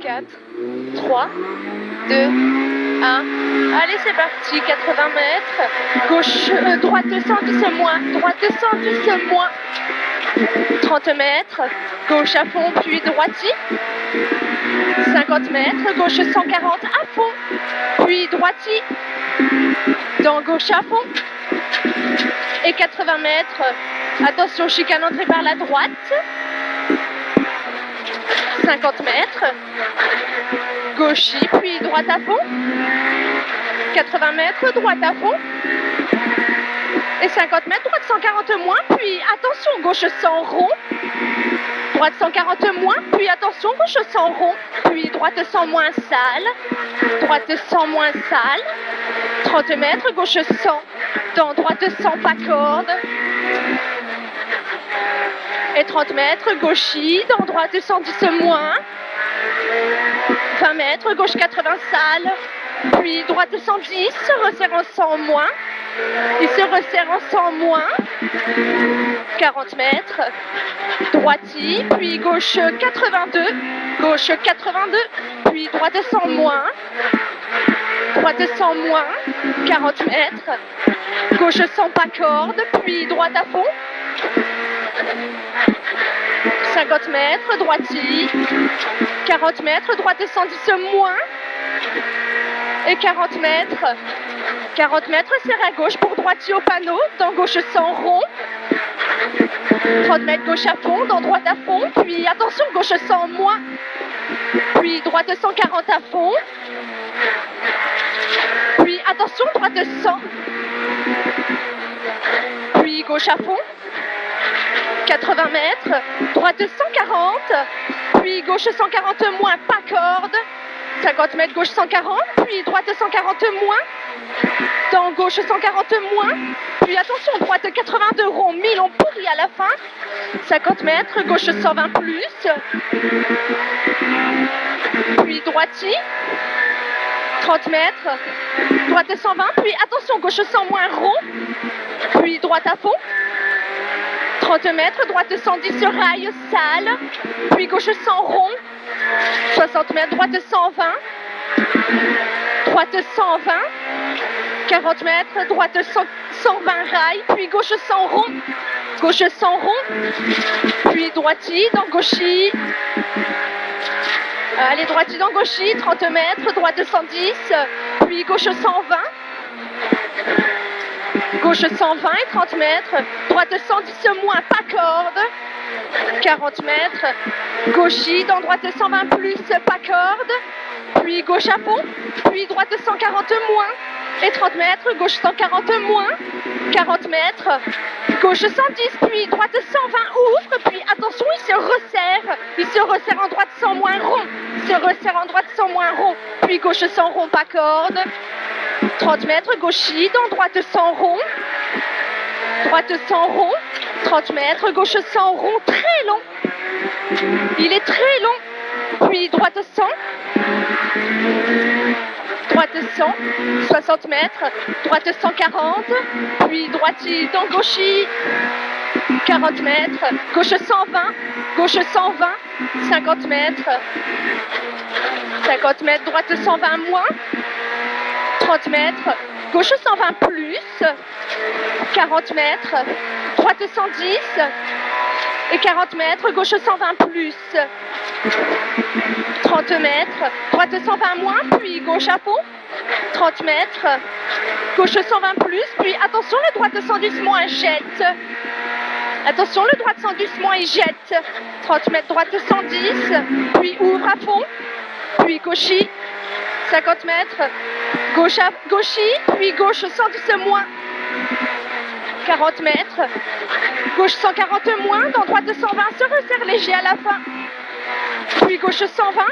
4, 3, 2, 1. Allez, c'est parti, 80 mètres. Gauche, droite 110 moins, droite 110 moins. 30 mètres, gauche à fond, puis droiti. 50 mètres, gauche 140 à fond, puis droiti. Dans gauche à fond. Et 80 mètres, attention, chicane entrée par la droite. 50 mètres, gauchis, puis droite à fond. 80 mètres, droite à fond. Et 50 mètres, droite 140 moins, puis attention, gauche 100 rond. Droite 140 moins, puis attention, gauche 100 rond. Puis droite 100 moins sale. Droite 100 moins sale. 30 mètres, gauche 100. Dans droite 100 pas corde. Et 30 mètres, gauchis, dans droite 110 moins. 20 mètres, gauche 80 sale. Puis droite 110, se resserre en 100 moins. Il se resserre en 100 moins. 40 mètres. Droiti, puis gauche 82. Gauche 82, puis droite 100 moins. Droite 100 moins. 40 mètres. Gauche 100 pas corde, puis droite à fond. 50 mètres, droiti. 40 mètres, droite 110 moins. Et 40 mètres. 40 mètres, serre à gauche pour droiti au panneau. Dans gauche 100 rond. 30 mètres, gauche à fond. Dans droite à fond. Puis attention, gauche 100 moins. Puis droite 140 à fond. Puis attention, droite 100. Puis gauche à fond. 80 mètres. Droite 140. Puis gauche 140 moins, pas corde. 50 mètres, gauche 140, puis droite 140 moins. Dans gauche 140 moins. Puis attention, droite 82 rond, 1000 on pourrit à la fin. 50 mètres, gauche 120 plus. Puis droiti. 30 mètres. Droite 120, puis attention, gauche 100 moins rond. Puis droite à fond. 30 mètres, droite 110 sur rail, sale. Puis gauche 100 rond. 60 mètres, droite 120. Droite 120. 40 mètres, droite 120 rail. Puis gauche 100 rond. Gauche 100 rond. Puis droiti, dans gauchis. Allez, droiti dans gauchis. 30 mètres, droite 110. Puis gauche 120. Gauche 120 et 30 mètres. Droite 110 moins, pas corde. 40 mètres. Gauchis, dans droite 120 plus, pas corde. Puis gauche à fond. Puis droite 140 moins. Et 30 mètres. Gauche 140 moins. 40 mètres. Gauche 110, puis droite 120 ouvre. Puis attention, il se resserre. Il se resserre en droite 100 moins rond. Il se resserre en droite 100 moins rond. Puis gauche 100 rond, pas corde. 30 mètres, gauchis, dans droite 100 rond. Droite 100 rond. 30 mètres, gauche 100 rond, très long. Il est très long. Puis droite 100. Droite 100. 60 mètres. Droite 140. Puis droiti dans gauchis. 40 mètres. Gauche 120. Gauche 120. 50 mètres. 50 mètres. Droite 120 moins. 30 mètres, gauche 120 plus, 40 mètres, droite 110, et 40 mètres, gauche 120 plus, 30 mètres, droite 120 moins, puis gauche à fond, 30 mètres, gauche 120 plus, puis attention, le droite 110 moins jette. Attention, le droite 110 moins il jette. 30 mètres, droite 110, puis ouvre à fond, puis gauchis. 50 mètres, gauchis, puis gauche 110 moins. 40 mètres, gauche 140 moins, dans droite 120, se resserre léger à la fin. Puis gauche 120,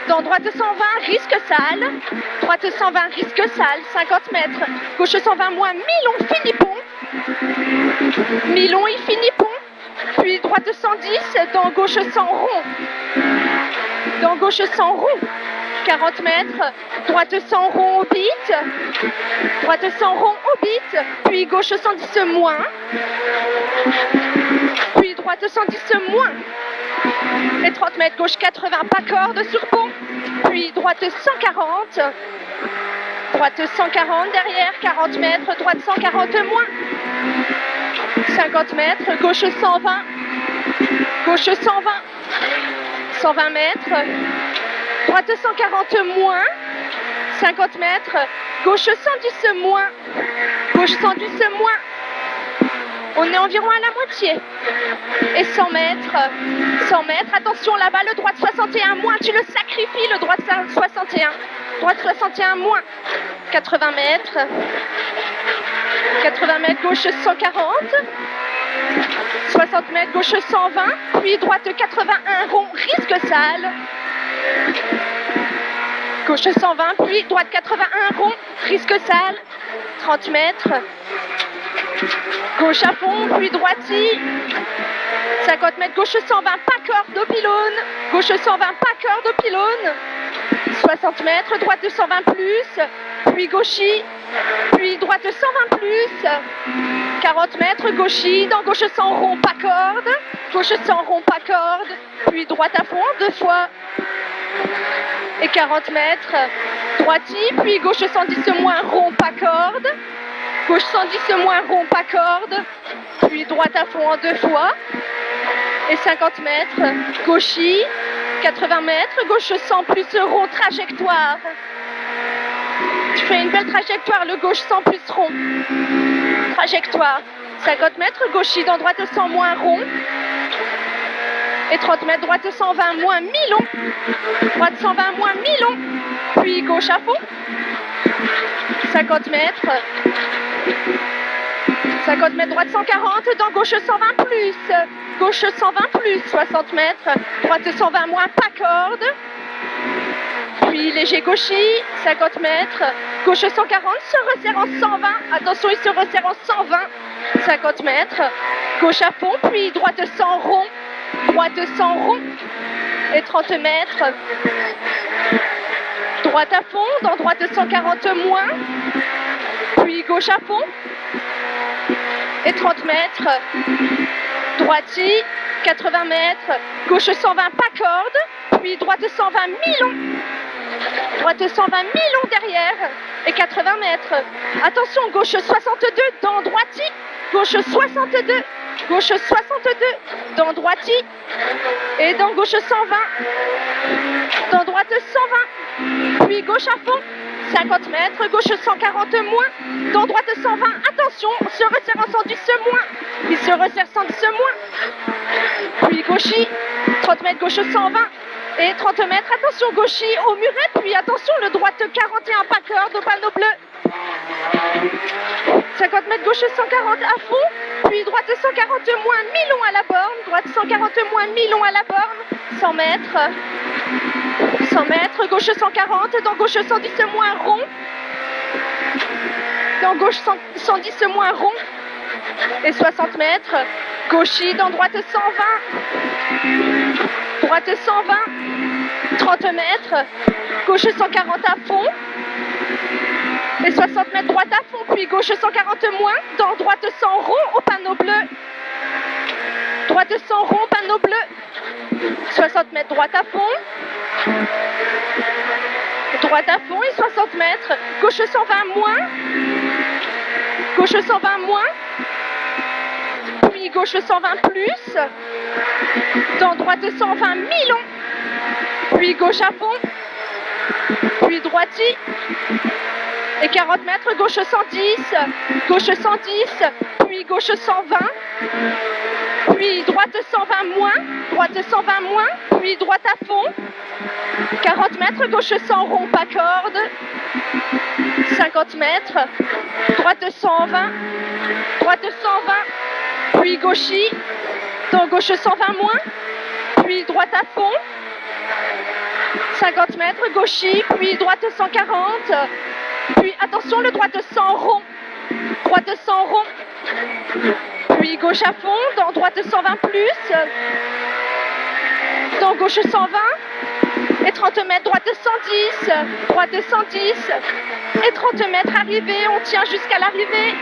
dans droite 120, risque sale. Droite 120, risque sale, 50 mètres. Gauche 120 moins, mi-long, fini pont. Mi-long, il finit pont. Puis droite 110, dans gauche 100 rond. Dans gauche 100 rond. 40 mètres, droite 100 rond au bit, droite 100 rond au bit, puis gauche 110 moins, puis droite 110 moins, et 30 mètres, gauche 80, pas corde sur pont, puis droite 140. Droite 140 derrière, 40 mètres, droite 140 moins. 50 mètres, gauche 120. Gauche 120. 120 mètres. Droite 140 moins. 50 mètres. Gauche 110 moins. Gauche 110 moins. On est environ à la moitié. Et 100 mètres. 100 mètres. Attention là-bas, le droite 61 moins. Tu le sacrifies, le droite 61. Droite 61 moins. 80 mètres. 80 mètres, gauche 140. 60 mètres, gauche 120. Puis droite 81 rond, risque sale. Gauche 120, puis droite 81 rond, risque sale. 30 mètres. Gauche à fond, puis droiti. 50 mètres, gauche 120, pas corde au pylône. Gauche 120, pas corde au pylône. 60 mètres, droite 120 plus, puis gauchis, puis droite 120 plus. 40 mètres, gauchis, dans gauche 100 rond, pas corde. Gauche 100 rond, pas corde, puis droite à fond, 2 fois. Et 40 mètres, droiti, puis gauche 110 moins rond, pas corde. Gauche 110 moins rond, pas corde, puis droite à fond en 2 fois. Et 50 mètres, gauchis, 80 mètres, gauche 100 plus rond, trajectoire. Tu fais une belle trajectoire, le gauche 100 plus rond. Trajectoire. 50 mètres, gauchis dans droite 100 moins rond. Et 30 mètres, droite 120 moins mi-long. Droite 120 moins mi-long. Puis gauche à fond. 50 mètres. 50 mètres, droite 140, dans gauche 120 plus. Gauche 120 plus, 60 mètres. Droite 120 moins, pas corde. Puis léger gauchis, 50 mètres. Gauche 140, se resserre en 120. Attention, il se resserre en 120. 50 mètres. Gauche à fond, puis droite 100 rond. Droite 100 rond. Et 30 mètres. Droite à fond, dans droite 140 moins. Puis gauche à fond. Et 30 mètres. Droiti, 80 mètres. Gauche 120, pas corde. Puis droite 120, mi-long. Droite 120, mi-long derrière. Et 80 mètres. Attention, gauche 62, dans droiti. Gauche 62. Gauche 62, dans droiti. Et dans gauche 120. Dans droite 120. Puis gauche à fond. 50 mètres, gauche 140 moins, dans droite 120, attention, se resserre en 110 moins, il se resserre 110 moins, puis gauchis, 30 mètres, gauche 120, et 30 mètres, attention, gauchis au muret, puis attention, le droite 41, pas corde au panneau bleu, 50 mètres, gauche 140 à fond, puis droite 140 moins, mi-long à la borne, droite 140 moins, mi-long à la borne, 100 mètres, 100 mètres, gauche 140, dans gauche 110 moins rond. Dans gauche 110 moins rond. Et 60 mètres. Gauchis, dans droite 120. Droite 120. 30 mètres. Gauche 140 à fond. Et 60 mètres droite à fond. Puis gauche 140 moins. Dans droite 100 rond au panneau bleu. Droite 100 rond, panneau bleu. 60 mètres droite à fond. Droite à fond et 60 mètres. Gauche 120 moins. Gauche 120 moins. Puis gauche 120 plus. Dans droite 120 mi-long. Puis gauche à fond. Puis droiti. Et 40 mètres, gauche 110. Gauche 110. Puis gauche 120. Puis droite 120 moins, droite 120 moins, puis droite à fond. 40 mètres, gauche 100 rond, pas corde. 50 mètres, droite 120, droite 120, puis gauchis, dans gauche 120 moins, puis droite à fond. 50 mètres, gauchis, puis droite 140, puis attention, le droite 100 rond, droite 100 rond. Puis gauche à fond, dans droite 120 plus, dans gauche 120, et 30 mètres, droite 110, droite 110, et 30 mètres arrivée, on tient jusqu'à l'arrivée.